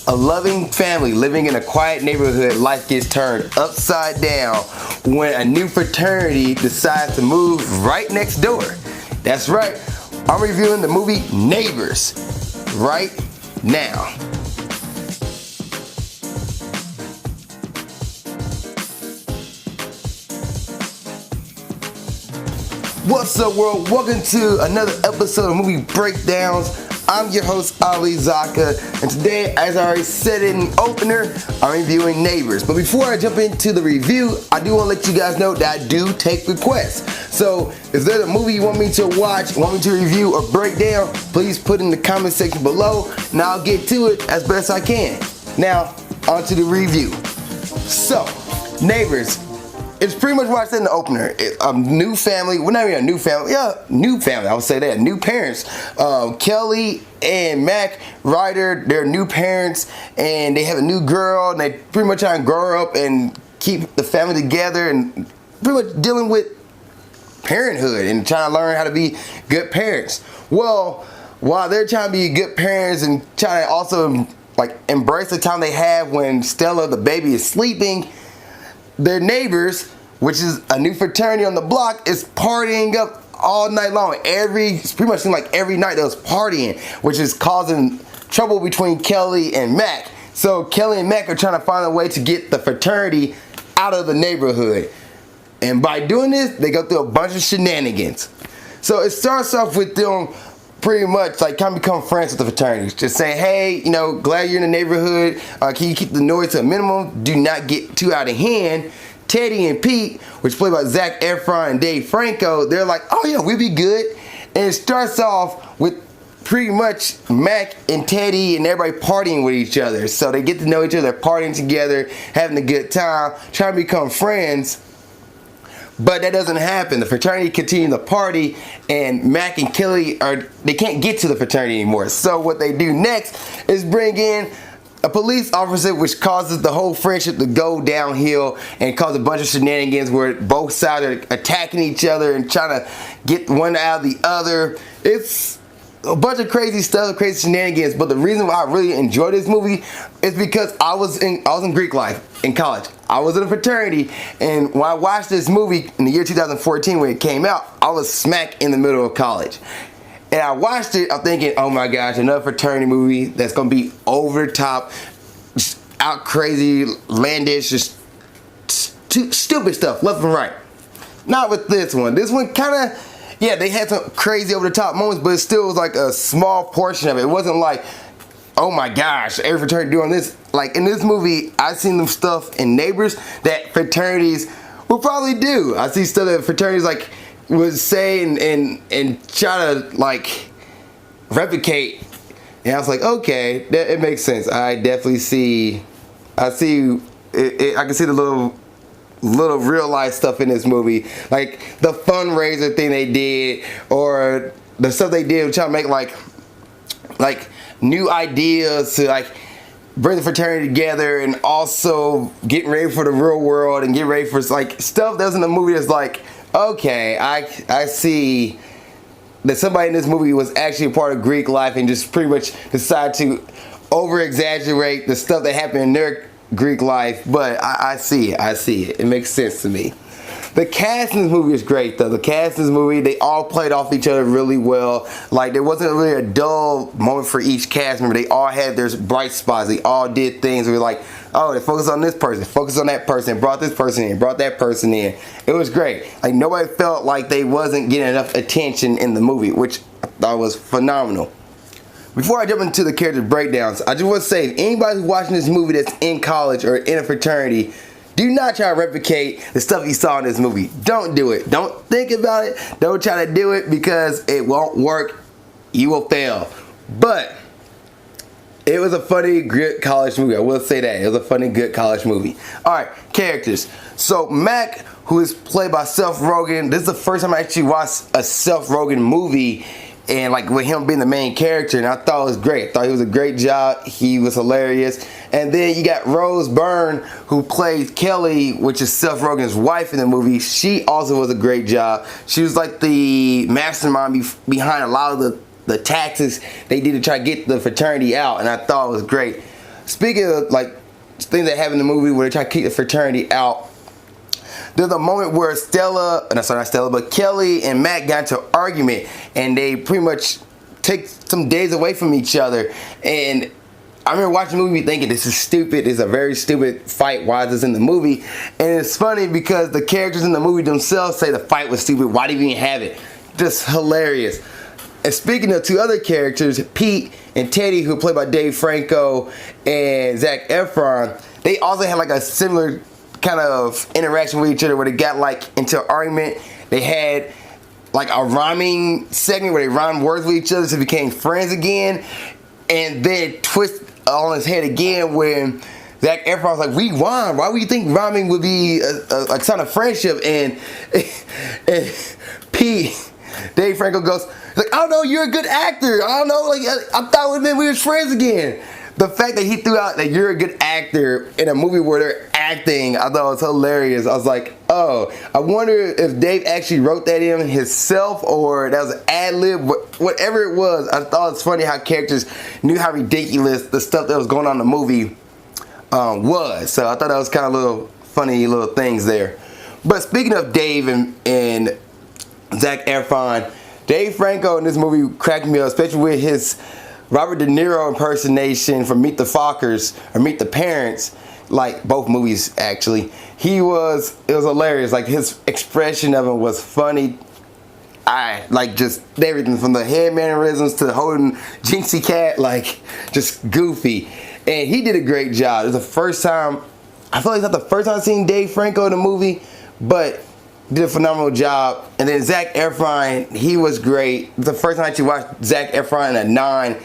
a loving family living in a quiet neighborhood, life gets turned upside down when a new fraternity decides to move right next door. That's right, I'm reviewing the movie Neighbors right now. What's up, world? Welcome to another episode of Movie Breakdowns. I'm your host, Ali Zakka, and today, as I already said in the opener, I'm reviewing Neighbors. But before I jump into the review, I do want to let you guys know that I do take requests. So if there's a movie you want me to watch, want me to review or break down, please put in the comment section below, and I'll get to it as best I can. Now, on to the review. So, Neighbors. It's pretty much what I said in the opener. A new family, well, not even a new family, new family, I would say that. New parents. Kelly and Mac Ryder, they're new parents, and they have a new girl, and they pretty much try to grow her up and keep the family together, and pretty much dealing with parenthood and trying to learn how to be good parents. Well, while they're trying to be good parents and trying to also embrace the time they have when Stella, the baby, is sleeping, their neighbors, which is a new fraternity on the block, is partying up all night long. It pretty much seemed like every night they was partying, which is causing trouble between Kelly and Mac. So Kelly and Mac are trying to find a way to get the fraternity out of the neighborhood. And by doing this, they go through a bunch of shenanigans. So it starts off with them pretty much kind of become friends with the fraternities. Just saying, hey, glad you're in the neighborhood. Can you keep the noise to a minimum? Do not get too out of hand. Teddy and Pete, which played by Zakka, Efron, and Dave Franco, they're like, oh yeah, we'll be good. And it starts off with pretty much Mac and Teddy and everybody partying with each other. So they get to know each other, partying together, having a good time, trying to become friends. But that doesn't happen. The fraternity continues to party, and Mac and Kelly they can't get to the fraternity anymore. So what they do next is bring in a police officer, which causes the whole friendship to go downhill and cause a bunch of shenanigans where both sides are attacking each other and trying to get one out of the other. It's a bunch of crazy stuff, crazy shenanigans. But the reason why I really enjoy this movie is because I was in Greek life in college. I was in a fraternity, and when I watched this movie in the year 2014 when it came out, I was smack in the middle of college. And I watched it, I'm thinking, oh my gosh, another fraternity movie that's gonna be over the top, just out crazy, landish, just stupid stuff, left and right. Not with this one. This one kind of, yeah, they had some crazy over the top moments, but it still was like a small portion of it. It wasn't like, oh my gosh, every fraternity doing this. Like in this movie, I've seen them stuff in Neighbors that fraternities will probably do. I see stuff that fraternities would say and try to replicate. And I was like, okay, it makes sense. I definitely see. I see. I can see the little real life stuff in this movie, like the fundraiser thing they did, or the stuff they did trying to make like new ideas to bring the fraternity together, and also getting ready for the real world and get ready for stuff that was in the movie that's okay, I see that somebody in this movie was actually a part of Greek life and just pretty much decided to over exaggerate the stuff that happened in their Greek life. But I see it. It makes sense to me. The cast in this movie is great, though. The cast in this movie, they all played off each other really well. There wasn't really a dull moment for each cast member. They all had their bright spots. They all did things where oh, they focused on this person, focused on that person, brought this person in, brought that person in. It was great. Nobody felt like they wasn't getting enough attention in the movie, which I thought was phenomenal. Before I jump into the character breakdowns, I just want to say, if anybody who's watching this movie that's in college or in a fraternity, do not try to replicate the stuff you saw in this movie. Don't do it. Don't think about it. Don't try to do it because it won't work. You will fail. But it was a funny, good college movie. I will say that. It was a funny, good college movie. Alright, characters. So Mac, who is played by Seth Rogen, this is the first time I actually watched a Seth Rogen movie, and with him being the main character, and I thought it was great. I thought he was a great job. He was hilarious. And then you got Byrne, who plays Kelly, which is Seth Rogen's wife in the movie. She also was a great job. She was the mastermind behind a lot of the tactics they did to try to get the fraternity out, and I thought it was great. speaking of like things that happen in the movie where they try to keep the fraternity out, there's a moment where Kelly and Matt got into an argument, and they pretty much take some days away from each other. And I remember watching the movie thinking, this is stupid. It's a very stupid fight. Why is this in the movie? And it's funny because the characters in the movie themselves say the fight was stupid. Why did we even have it? Just hilarious. And speaking of two other characters, Pete and Teddy, who are played by Dave Franco and Zac Efron, they also had like a similar kind of interaction with each other where they got like into an argument. They had like a rhyming segment where they rhymed words with each other so they became friends again. And then twist on his head again when Zac Efron was like, we won. Why would you think rhyming would be a sign of friendship? And Pete, Dave Franco goes, like, I don't know, you're a good actor. I don't know, like, I thought we were friends again. The fact that he threw out that you're a good actor in a movie where they're acting, I thought it was hilarious. I was like, oh, I wonder if Dave actually wrote that in himself or that was an ad lib, whatever it was. I thought it was funny how characters knew how ridiculous the stuff that was going on in the movie was. So I thought that was kind of little funny little things there. But speaking of Dave and Zac Efron, Dave Franco in this movie cracked me up, especially with his Robert De Niro impersonation from Meet the Fockers or Meet the Parents, like both movies actually. It was hilarious. Like his expression of it was funny. I like just everything from the head mannerisms to holding Jinxie cat, like just goofy. And he did a great job. It was the first time, I feel like it's not the first time I've seen Dave Franco in a movie, but did a phenomenal job. And then Zac Efron, he was great. The first time I actually watched Zac Efron in a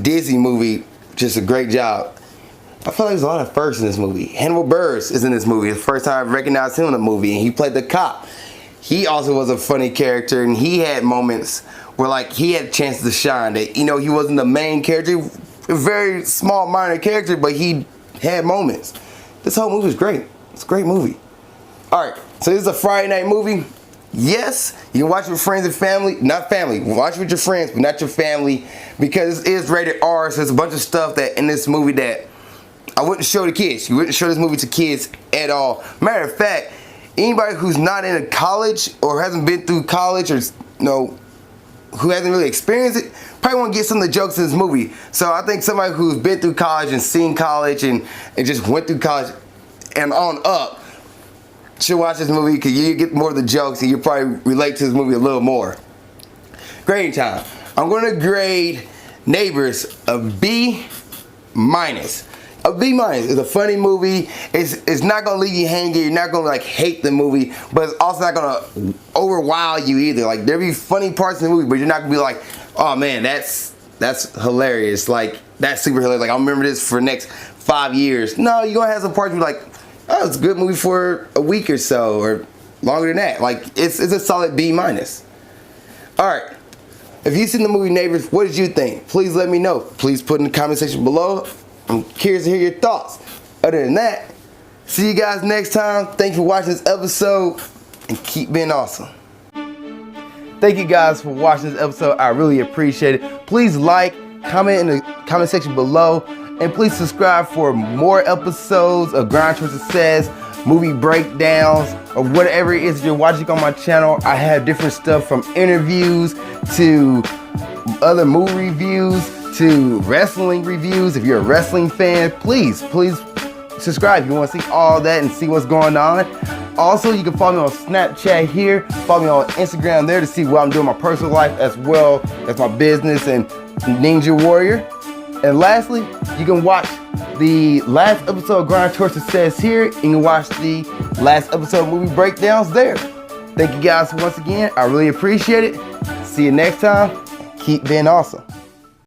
Disney movie, just a great job. I feel like there's a lot of firsts in this movie. Hannibal Buress is in this movie. It's the first time I recognized him in a movie, and he played the cop. He also was a funny character, and he had moments where like he had chances to shine. That he wasn't the main character, a very small minor character, but he had moments. This whole movie was great. It's a great movie. All right, so this is a Friday night movie. Yes, you can watch it with friends and family. Not family. Watch it with your friends, but not your family, because it is rated R. So there's a bunch of stuff that in this movie that I wouldn't show to kids. You wouldn't show this movie to kids at all. Matter of fact, anybody who's not in a college or hasn't been through college or who hasn't really experienced it probably won't get some of the jokes in this movie. So I think somebody who's been through college and seen college and just went through college and on up should watch this movie because you get more of the jokes and you probably relate to this movie a little more. Grading time. I'm going to grade Neighbors a B-. A B-. It's a funny movie. It's not going to leave you hanging. You're not going to like hate the movie, but it's also not going to overwhelm you either. Like there'll be funny parts in the movie, but you're not going to be like, oh man, that's hilarious. Like that's super hilarious. Like I'll remember this for the next 5 years. No, you're going to have some parts where you're like, oh, it's a good movie for a week or so, or longer than that. Like, it's a solid B-. Alright, if you've seen the movie Neighbors, what did you think? Please let me know. Please put in the comment section below. I'm curious to hear your thoughts. Other than that, see you guys next time. Thank you for watching this episode, and keep being awesome. Thank you guys for watching this episode. I really appreciate it. Please like, comment in the comment section below. And please subscribe for more episodes of Grind Towards Success, movie breakdowns, or whatever it is you're watching on my channel. I have different stuff from interviews to other movie reviews to wrestling reviews. If you're a wrestling fan, please subscribe if you want to see all that and see what's going on. Also, you can follow me on Snapchat here. Follow me on Instagram there to see what I'm doing in my personal life as well as my business and Ninja Warrior. And lastly, you can watch the last episode of Grind Towards Success here. You can watch the last episode of movie breakdowns there. Thank you guys once again. I really appreciate it. See you next time. Keep being awesome.